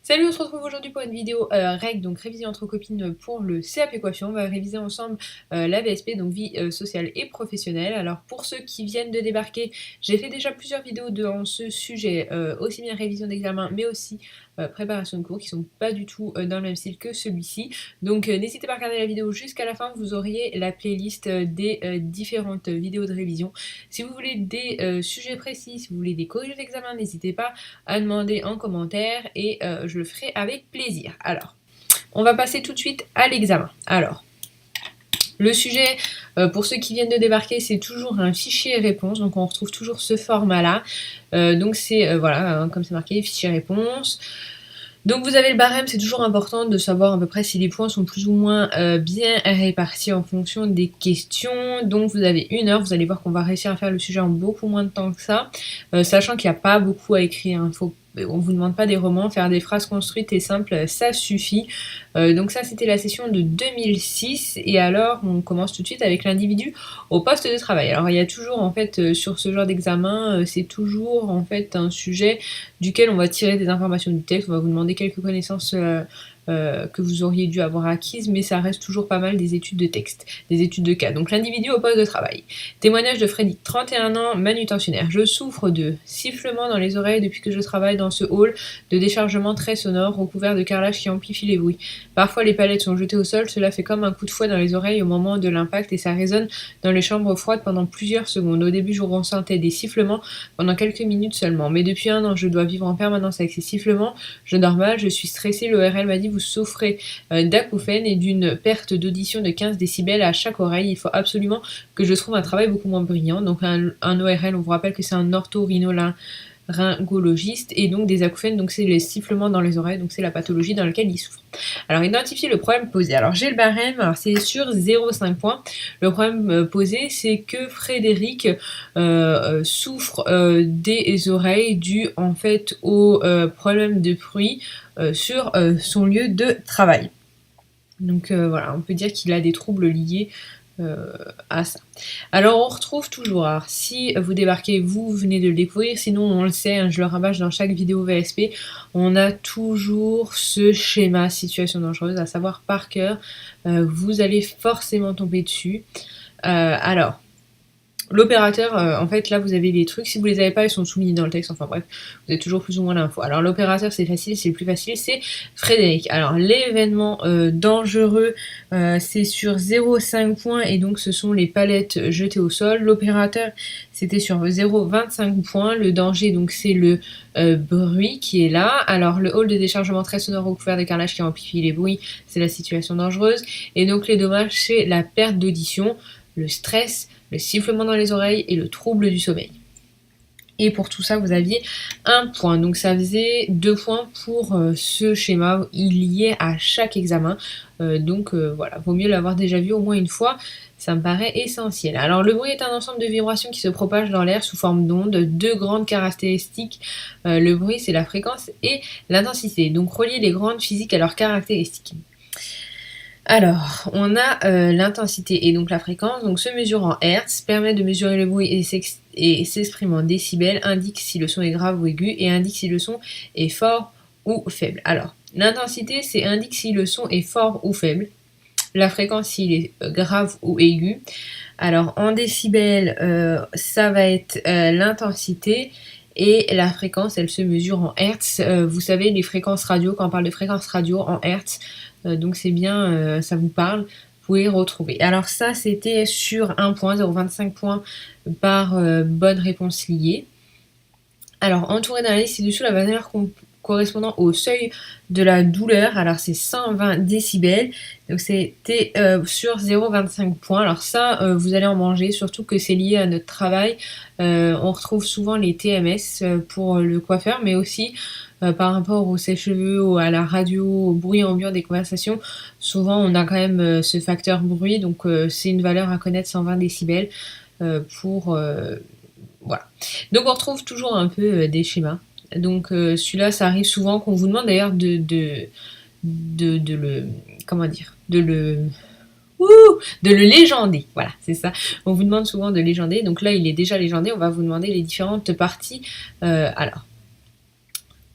Salut, on se retrouve aujourd'hui pour une vidéo règle, donc révision entre copines pour le CAP Équation. On va réviser ensemble la VSP, donc vie sociale et professionnelle. Alors pour ceux qui viennent de débarquer, j'ai fait déjà plusieurs vidéos dans ce sujet, aussi bien révision d'examen, mais aussi préparation de cours, qui sont pas du tout dans le même style que celui-ci. Donc n'hésitez pas à regarder la vidéo jusqu'à la fin, vous auriez la playlist des différentes vidéos de révision. Si vous voulez des sujets précis, si vous voulez des corrigés d'examen, n'hésitez pas à demander en commentaire et je le ferai avec plaisir. Alors, on va passer tout de suite à l'examen. Alors, le sujet, pour ceux qui viennent de débarquer, c'est toujours un fichier réponse, donc on retrouve toujours ce format-là. Donc c'est, voilà, hein, comme c'est marqué, fichier réponse. Donc vous avez le barème, c'est toujours important de savoir à peu près si les points sont plus ou moins bien répartis en fonction des questions. Donc vous avez 1 heure, vous allez voir qu'on va réussir à faire le sujet en beaucoup moins de temps que ça, sachant qu'il n'y a pas beaucoup à écrire, hein. On vous demande pas des romans, faire des phrases construites et simples, ça suffit. Donc ça c'était la session de 2006 et alors on commence tout de suite avec l'individu au poste de travail. Alors il y a toujours en fait sur ce genre d'examen, c'est toujours en fait un sujet duquel on va tirer des informations du texte, on va vous demander quelques connaissances que vous auriez dû avoir acquises, mais ça reste toujours pas mal des études de texte, des études de cas. Donc l'individu au poste de travail. Témoignage de Freddy, 31 ans, manutentionnaire. Je souffre de sifflements dans les oreilles depuis que je travaille dans ce hall, de déchargements très sonores recouverts de carrelage qui amplifient les bruits. Parfois les palettes sont jetées au sol, cela fait comme un coup de fouet dans les oreilles au moment de l'impact et ça résonne dans les chambres froides pendant plusieurs secondes. Au début je ressentais des sifflements pendant quelques minutes seulement, mais depuis 1 an je dois vivre en permanence avec ces sifflements, je dors mal, je suis stressée, l'ORL m'a dit vous souffrez d'acouphènes et d'une perte d'audition de 15 décibels à chaque oreille, il faut absolument que je trouve un travail beaucoup moins brillant. Donc un ORL, on vous rappelle que c'est un orthorynologiste et donc des acouphènes, donc c'est les sifflements dans les oreilles, donc c'est la pathologie dans laquelle il souffre. Alors identifier le problème posé. Alors j'ai le barème, alors c'est sur 0,5 points. Le problème posé, c'est que Frédéric souffre des oreilles dû en fait au problème de bruit sur son lieu de travail. Donc voilà, on peut dire qu'il a des troubles liés à ça. Alors on retrouve toujours, alors si vous débarquez, vous venez de le découvrir, sinon on le sait, hein, je le rabâche dans chaque vidéo VSP, on a toujours ce schéma situation dangereuse, à savoir par cœur, vous allez forcément tomber dessus. Alors, l'opérateur, en fait, là, vous avez les trucs. Si vous les avez pas, ils sont soumis dans le texte. Enfin bref, vous avez toujours plus ou moins l'info. Alors, l'opérateur, c'est facile, c'est le plus facile, c'est Frédéric. Alors, l'événement dangereux, c'est sur 0,5 points et donc ce sont les palettes jetées au sol. L'opérateur, c'était sur 0,25 points. Le danger, donc, c'est le bruit qui est là. Alors, le hall de déchargement très sonore recouvert de carrelage qui amplifie les bruits, c'est la situation dangereuse. Et donc, les dommages, c'est la perte d'audition, le stress, le sifflement dans les oreilles et le trouble du sommeil. Et pour tout ça, vous aviez 1 point. Donc ça faisait 2 points pour ce schéma lié à chaque examen. Donc voilà, vaut mieux l'avoir déjà vu au moins une fois. Ça me paraît essentiel. Alors le bruit est un ensemble de vibrations qui se propagent dans l'air sous forme d'ondes. 2 grandes caractéristiques. Le bruit, c'est la fréquence et l'intensité. Donc relier les grandes physiques à leurs caractéristiques. Alors, on a l'intensité et donc la fréquence, donc se mesure en Hertz, permet de mesurer le bruit et s'exprime en décibels, indique si le son est grave ou aigu et indique si le son est fort ou faible. Alors, l'intensité, c'est indique si le son est fort ou faible, la fréquence s'il est grave ou aigu. Alors, en décibels, ça va être l'intensité. Et la fréquence, elle se mesure en Hertz. Vous savez, les fréquences radio, quand on parle de fréquences radio en Hertz, donc c'est bien, ça vous parle, vous pouvez retrouver. Alors ça, c'était sur 1 point, 0,25 points par bonne réponse liée. Alors, entouré d'un liste ci-dessous, la valeur correspondant au seuil de la douleur, alors c'est 120 décibels, donc c'était sur 0,25 points. Alors ça, vous allez en manger, surtout que c'est lié à notre travail. On retrouve souvent les TMS pour le coiffeur, mais aussi par rapport au sèche-cheveux, à la radio, au bruit ambiant des conversations. Souvent, on a quand même ce facteur bruit, donc c'est une valeur à connaître, 120 décibels, pour... voilà. Donc on retrouve toujours un peu des schémas. Donc celui-là, ça arrive souvent qu'on vous demande d'ailleurs de le... Comment dire? De le légender. Voilà, c'est ça. On vous demande souvent de légender. Donc là, il est déjà légendé. On va vous demander les différentes parties. Alors,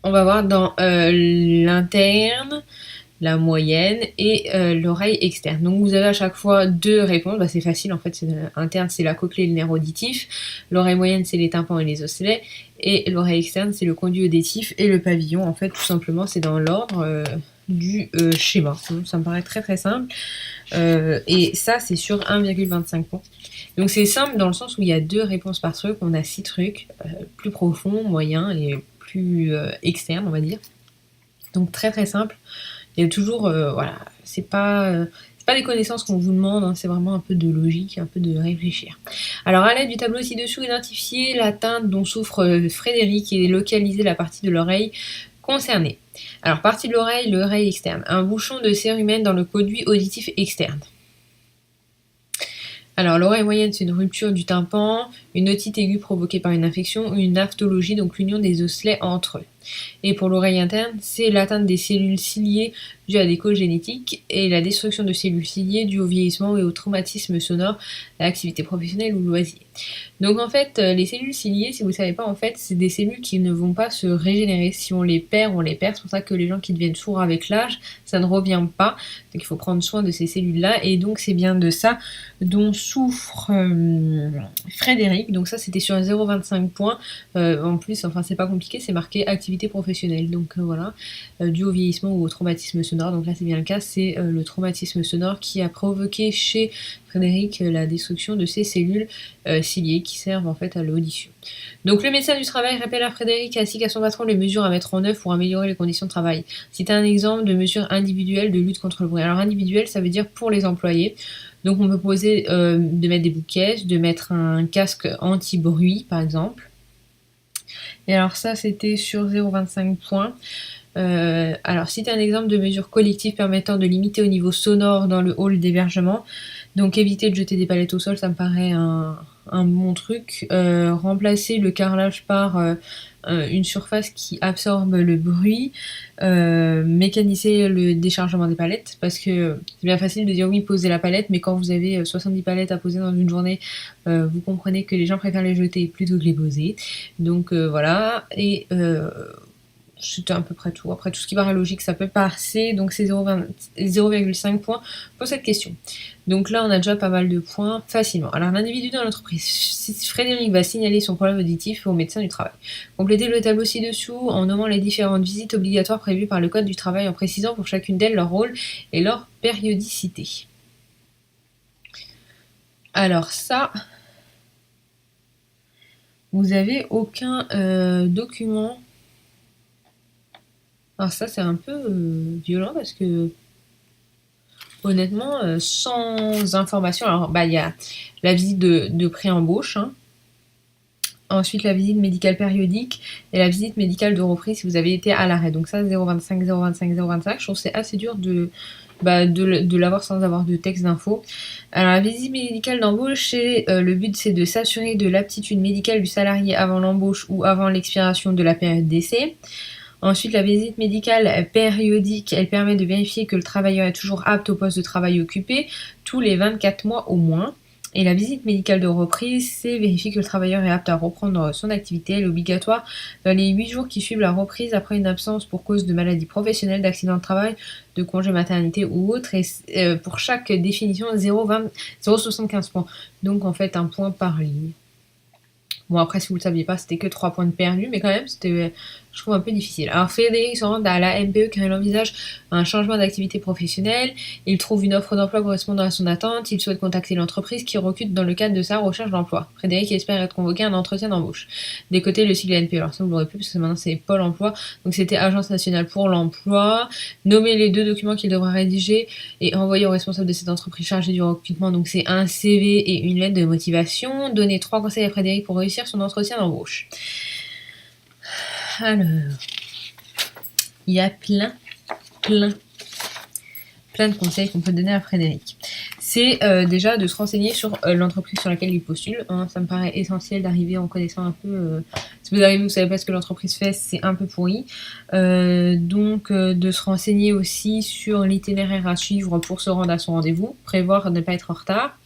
On va voir dans l'interne, la moyenne et l'oreille externe. Donc vous avez à chaque fois deux réponses. Bah, c'est facile en fait. Interne, c'est la cochlée et le nerf auditif. L'oreille moyenne, c'est les tympans et les osselets. Et l'oreille externe, c'est le conduit auditif et le pavillon. En fait, tout simplement, c'est dans l'ordre du schéma. Ça me paraît très très simple. Et ça, c'est sur 1,25 points. Donc c'est simple dans le sens où il y a deux réponses par truc. On a 6 trucs, plus profond, moyen et plus externe, on va dire. Donc très très simple. Il y a toujours, voilà, c'est pas des connaissances qu'on vous demande, hein, c'est vraiment un peu de logique, un peu de réfléchir. Alors à l'aide du tableau ci-dessous, identifiez l'atteinte dont souffre Frédéric et localisez la partie de l'oreille concernée. Alors partie de l'oreille externe, un bouchon de cérumen dans le conduit auditif externe. Alors, l'oreille moyenne, c'est une rupture du tympan, une otite aiguë provoquée par une infection ou une aphthologie, donc l'union des osselets entre eux. Et pour l'oreille interne, c'est l'atteinte des cellules ciliées due à des causes génétiques et la destruction de cellules ciliées due au vieillissement et au traumatisme sonore, à l'activité professionnelle ou loisir. Donc en fait, les cellules ciliées, si vous ne savez pas, en fait, c'est des cellules qui ne vont pas se régénérer. Si on les perd, on les perd. C'est pour ça que les gens qui deviennent sourds avec l'âge, ça ne revient pas. Donc il faut prendre soin de ces cellules-là. Et donc c'est bien de ça dont souffre Frédéric. Donc ça, c'était sur 0,25 points. En plus, enfin c'est pas compliqué, c'est marqué activité professionnelle. Donc voilà, dû au vieillissement ou au traumatisme sonore. Donc là, c'est bien le cas. C'est le traumatisme sonore qui a provoqué chez Frédéric la destruction de ces cellules ciliées qui servent en fait à l'audition. Donc le médecin du travail rappelle à Frédéric ainsi qu'à son patron les mesures à mettre en œuvre pour améliorer les conditions de travail. C'est un exemple de mesures individuelles de lutte contre le bruit. Alors individuel, ça veut dire pour les employés. Donc on peut proposer de mettre des bouquets, de mettre un casque anti-bruit par exemple. Et alors ça c'était sur 0,25 points. Alors citer un exemple de mesures collectives permettant de limiter au niveau sonore dans le hall d'hébergement. Donc éviter de jeter des palettes au sol, ça me paraît un bon truc. Remplacer le carrelage par une surface qui absorbe le bruit. Mécaniser le déchargement des palettes, parce que c'est bien facile de dire oui, poser la palette, mais quand vous avez 70 palettes à poser dans une journée, vous comprenez que les gens préfèrent les jeter plutôt que les poser. Donc voilà, et c'était à peu près tout. Après, tout ce qui paraît logique, ça peut passer. Donc, c'est 0,5 points pour cette question. Donc là, on a déjà pas mal de points facilement. Alors, l'individu dans l'entreprise, Frédéric va signaler son problème auditif au médecin du travail. Complétez le tableau ci-dessous en nommant les différentes visites obligatoires prévues par le Code du travail en précisant pour chacune d'elles leur rôle et leur périodicité. Alors ça, vous avez aucun document. Alors ça, c'est un peu violent parce que, honnêtement, sans information, alors il y a la visite de pré-embauche, hein. Ensuite la visite médicale périodique et la visite médicale de reprise si vous avez été à l'arrêt. Donc ça, 0,25, 0,25, 0,25, je trouve que c'est assez dur de l'avoir sans avoir de texte d'info. Alors la visite médicale d'embauche, le but c'est de s'assurer de l'aptitude médicale du salarié avant l'embauche ou avant l'expiration de la période d'essai. Ensuite, la visite médicale périodique, elle permet de vérifier que le travailleur est toujours apte au poste de travail occupé tous les 24 mois au moins. Et la visite médicale de reprise, c'est vérifier que le travailleur est apte à reprendre son activité. Elle est obligatoire dans les 8 jours qui suivent la reprise après une absence pour cause de maladie professionnelle, d'accident de travail, de congé maternité ou autre. Et pour chaque définition, 0,75 points. Donc en fait, un point par ligne. Bon, après, si vous ne le saviez pas, c'était que 3 points de perdu, mais quand même, c'était, je trouve, un peu difficile. Alors, Frédéric se rend à la MPE car il envisage un changement d'activité professionnelle. Il trouve une offre d'emploi correspondant à son attente. Il souhaite contacter l'entreprise qui recrute dans le cadre de sa recherche d'emploi. Frédéric espère être convoqué à un entretien d'embauche. Des côtés, le sigle NPE. Alors, ça, vous l'aurez plus, parce que maintenant, c'est Pôle emploi. Donc, c'était Agence nationale pour l'emploi. Nommer les 2 documents qu'il devra rédiger et envoyer au responsable de cette entreprise chargée du recrutement. Donc, c'est un CV et une lettre de motivation. Donner 3 conseils à Frédéric pour réussir son entretien d'embauche. Alors, il y a plein de conseils qu'on peut donner à Frédéric. C'est déjà de se renseigner sur l'entreprise sur laquelle il postule. Hein, ça me paraît essentiel d'arriver en connaissant un peu. Si vous arrivez, vous savez pas ce que l'entreprise fait, c'est un peu pourri. Donc, de se renseigner aussi sur l'itinéraire à suivre pour se rendre à son rendez-vous. Prévoir de ne pas être en retard.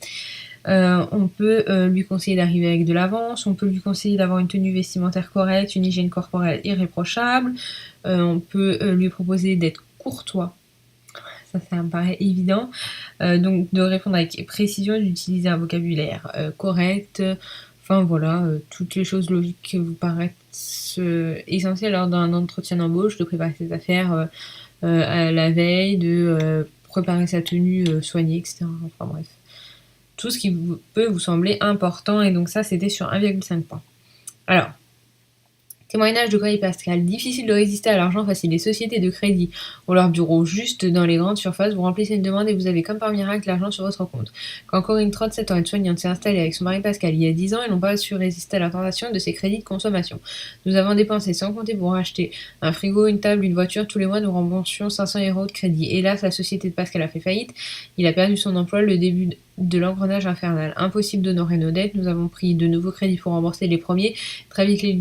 On peut lui conseiller d'arriver avec de l'avance, on peut lui conseiller d'avoir une tenue vestimentaire correcte, une hygiène corporelle irréprochable, on peut lui proposer d'être courtois. Ça me paraît évident. Donc de répondre avec précision, d'utiliser un vocabulaire correct. Enfin voilà, toutes les choses logiques qui vous paraissent essentielles lors d'un entretien d'embauche, de préparer ses affaires à la veille, de préparer sa tenue soignée, etc. Enfin bref. Tout ce qui peut vous sembler important, et donc ça c'était sur 1,5 points. Alors, témoignage de Corey Pascal. Difficile de résister à l'argent facile. Les sociétés de crédit ont leur bureau juste dans les grandes surfaces. Vous remplissez une demande et vous avez comme par miracle l'argent sur votre compte. Quand Corinne, 37 ans, aide-soignante, s'est installée avec son mari Pascal il y a 10 ans, elles n'ont pas su résister à la tentation de ces crédits de consommation. Nous avons dépensé sans compter pour acheter un frigo, une table, une voiture. Tous les mois, nous remboursions 500 € de crédit. Hélas, la société de Pascal a fait faillite. Il a perdu son emploi, le début de l'engrenage infernal. Impossible d'honorer nos dettes. Nous avons pris de nouveaux crédits pour rembourser les premiers. Très vite, les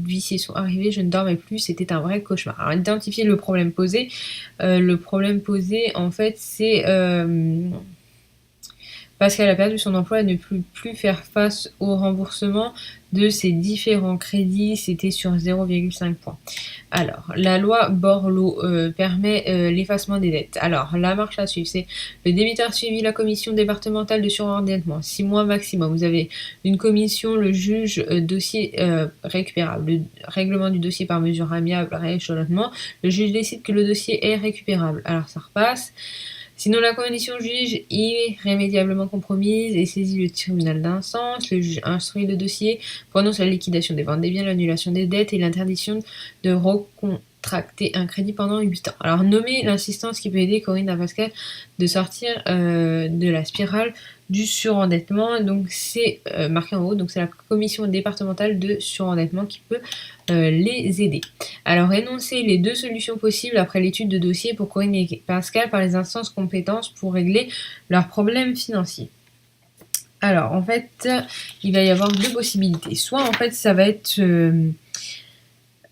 huissiers sont arrivés. Je ne dormais plus. C'était un vrai cauchemar. Alors, identifier le problème posé. En fait, c'est parce qu'elle a perdu son emploi et ne peut plus faire face au remboursement de ses différents crédits. C'était sur 0,5 points. Alors, la loi Borloo permet l'effacement des dettes. Alors, la marche à suivre, c'est le débiteur suivi la commission départementale de surendettement. 6 mois maximum. Vous avez une commission, le juge, dossier récupérable. Le règlement du dossier par mesure amiable, rééchelonnement. Le juge décide que le dossier est récupérable. Alors, ça repasse. Sinon, la commission juge irrémédiablement compromise et saisit le tribunal d'instance. Le juge instruit le dossier, prononce la liquidation des ventes des biens, l'annulation des dettes et l'interdiction de recontracter un crédit pendant 8 ans. Alors, nommer l'insistance qui peut aider Corinne à Pascal de sortir de la spirale du surendettement. Donc, c'est marqué en haut. Donc, c'est la commission départementale de surendettement qui peut les aider. Alors, énoncer les 2 solutions possibles après l'étude de dossier pour Corinne et Pascal par les instances compétences pour régler leurs problèmes financiers. Alors, en fait, il va y avoir 2 possibilités. Soit, en fait, ça va être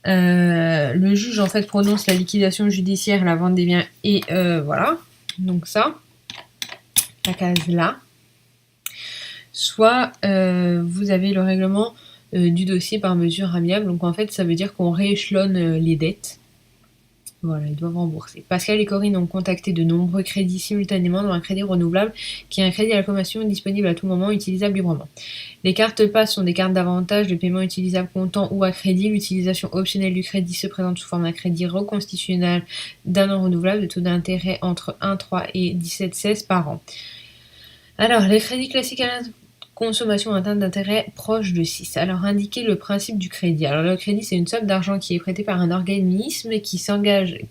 le juge, en fait, prononce la liquidation judiciaire, la vente des biens, et voilà. Donc ça, la case là. Soit, vous avez le règlement du dossier par mesure amiable. Donc en fait, ça veut dire qu'on rééchelonne les dettes. Voilà, ils doivent rembourser. Pascal et Corinne ont contacté de nombreux crédits simultanément dans un crédit renouvelable qui est un crédit à la consommation disponible à tout moment, utilisable librement. Les cartes PASS sont des cartes d'avantage de paiement utilisables comptant ou à crédit. L'utilisation optionnelle du crédit se présente sous forme d'un crédit reconstitutionnel d'un an renouvelable de taux d'intérêt entre 1,3 et 17,16 par an. Alors, les crédits classiques à la consommation atteinte d'intérêt proche de 6. Alors, indiquer le principe du crédit. Alors, le crédit, c'est une somme d'argent qui est prêtée par un organisme qui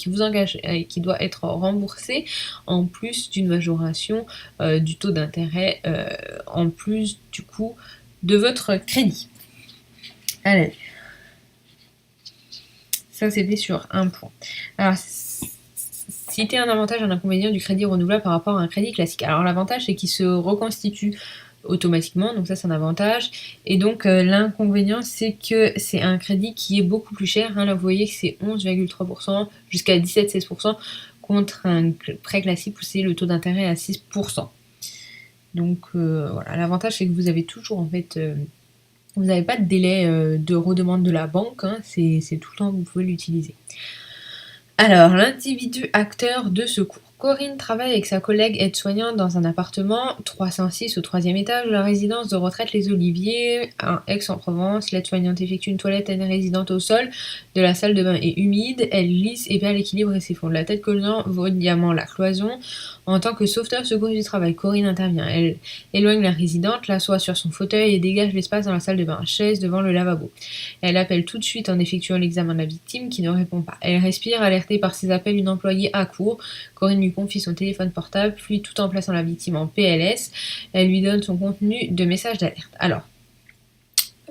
vous engage et qui doit être remboursé en plus d'une majoration du taux d'intérêt en plus du coût de votre crédit. Allez. Ça, c'était sur un point. Alors, citer un avantage et un inconvénient du crédit renouvelable par rapport à un crédit classique. Alors, l'avantage, c'est qu'il se reconstitue automatiquement, donc ça c'est un avantage, et donc l'inconvénient c'est que c'est un crédit qui est beaucoup plus cher, hein. Là vous voyez que c'est 11,3% jusqu'à 17,16% contre un prêt classique où c'est le taux d'intérêt à 6%. Donc voilà, l'avantage c'est que vous avez toujours en fait, vous n'avez pas de délai de redemande de la banque, hein. C'est tout le temps que vous pouvez l'utiliser. Alors, l'individu acteur de secours. Corinne travaille avec sa collègue aide-soignante dans un appartement 306 au 3e étage de la résidence de retraite Les Oliviers, à Aix-en-Provence. L'aide-soignante effectue une toilette à une résidente au sol de la salle de bain est humide, elle glisse et perd l'équilibre et s'effondre. La tête collant violemment la cloison. En tant que sauveteur secours du travail, Corinne intervient. Elle éloigne la résidente, l'assoit sur son fauteuil et dégage l'espace dans la salle de bain, chaise devant le lavabo. Elle appelle tout de suite en effectuant l'examen de la victime qui ne répond pas. Elle respire, alertée par ses appels, une employée accourt. Corinne lui confie son téléphone portable, puis tout en plaçant la victime en PLS, elle lui donne son contenu de message d'alerte. Alors,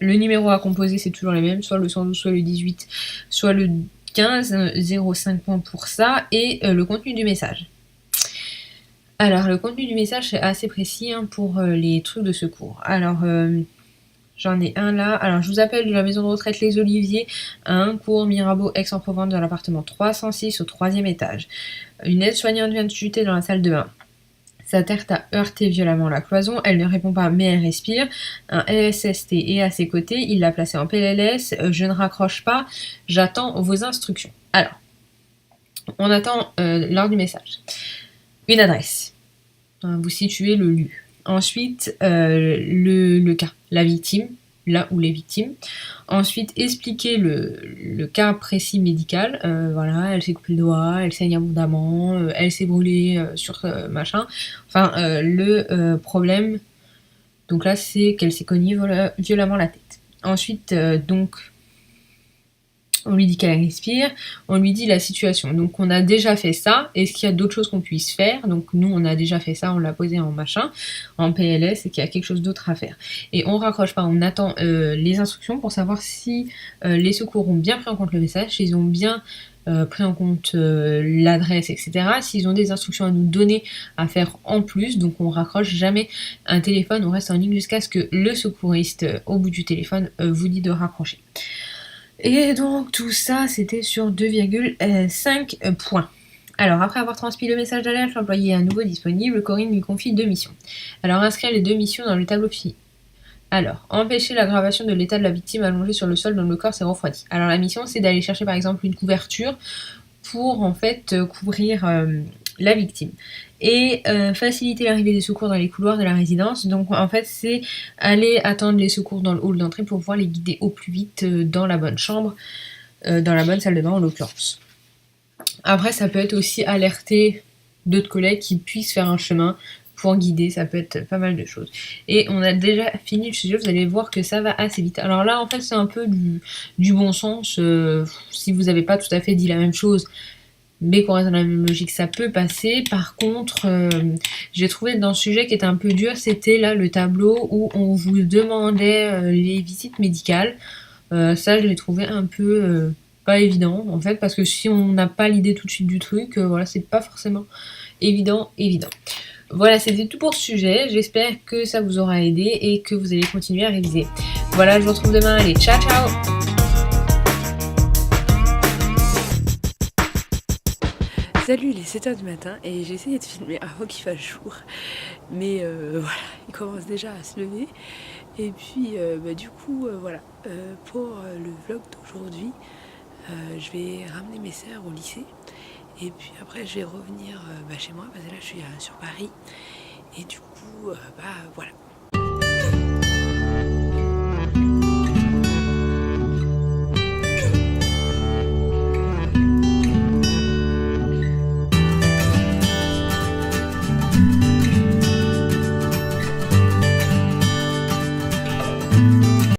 le numéro à composer, c'est toujours le même, soit le 112, soit le 18, soit le 15, 0,5 points pour ça, et le contenu du message. Alors, le contenu du message, c'est assez précis hein, pour les trucs de secours. Alors, j'en ai un là. Alors, je vous appelle de la maison de retraite Les Oliviers, à un cours Mirabeau, Aix-en-Provence, dans l'appartement 306 au 3e étage. Une aide-soignante vient de chuter dans la salle de bain. Sa tête a heurté violemment la cloison, elle ne répond pas mais elle respire. Un LSST est à ses côtés, il l'a placé en PLS, je ne raccroche pas, j'attends vos instructions. Alors, on attend l'heure du message. Une adresse, vous situez le lieu. Ensuite, le cas, la victime, là où les victimes. Ensuite, expliquer le cas précis médical. Voilà, elle s'est coupé le doigt, elle saigne abondamment, elle s'est brûlée sur machin. Enfin, le problème, donc là, c'est qu'elle s'est cognée violemment la tête. Ensuite, donc, on lui dit qu'elle respire, on lui dit la situation. Donc on a déjà fait ça, est-ce qu'il y a d'autres choses qu'on puisse faire? Donc nous on a déjà fait ça, on l'a posé en machin, en PLS, et qu'il y a quelque chose d'autre à faire. Et on raccroche pas, on attend les instructions pour savoir si les secours ont bien pris en compte le message, s'ils ont bien pris en compte l'adresse, etc. S'ils ont des instructions à nous donner à faire en plus, donc on raccroche jamais un téléphone, on reste en ligne jusqu'à ce que le secouriste au bout du téléphone vous dit de raccrocher. Et donc tout ça, c'était sur 2,5 points. Alors, après avoir transmis le message d'alerte, l'employé est à nouveau disponible, Corinne lui confie 2 missions. Alors, inscrire les 2 missions dans le tableau fini. Alors, empêcher l'aggravation de l'état de la victime allongée sur le sol dont le corps s'est refroidi. Alors, la mission, c'est d'aller chercher par exemple une couverture pour en fait couvrir la victime et faciliter l'arrivée des secours dans les couloirs de la résidence. Donc en fait c'est aller attendre les secours dans le hall d'entrée pour pouvoir les guider au plus vite dans la bonne chambre, dans la bonne salle de bain en l'occurrence. Après ça peut être aussi alerter d'autres collègues qui puissent faire un chemin pour guider, ça peut être pas mal de choses. Et on a déjà fini le sujet, vous allez voir que ça va assez vite. Alors là en fait c'est un peu du bon sens, si vous n'avez pas tout à fait dit la même chose, mais qu'on reste dans la même logique, ça peut passer. Par contre, j'ai trouvé dans ce sujet qui était un peu dur, c'était là le tableau où on vous demandait les visites médicales. Ça, je l'ai trouvé un peu pas évident, en fait, parce que si on n'a pas l'idée tout de suite du truc, voilà, c'est pas forcément évident. Voilà, c'était tout pour ce sujet. J'espère que ça vous aura aidé et que vous allez continuer à réviser. Voilà, je vous retrouve demain. Allez, ciao, ciao! Salut, il est 7h du matin et j'ai essayé de filmer avant qu'il fasse jour. Mais voilà, il commence déjà à se lever. Et puis du coup, voilà, pour le vlog d'aujourd'hui, je vais ramener mes sœurs au lycée. Et puis après, je vais revenir chez moi parce que là, je suis sur Paris. Et du coup, voilà,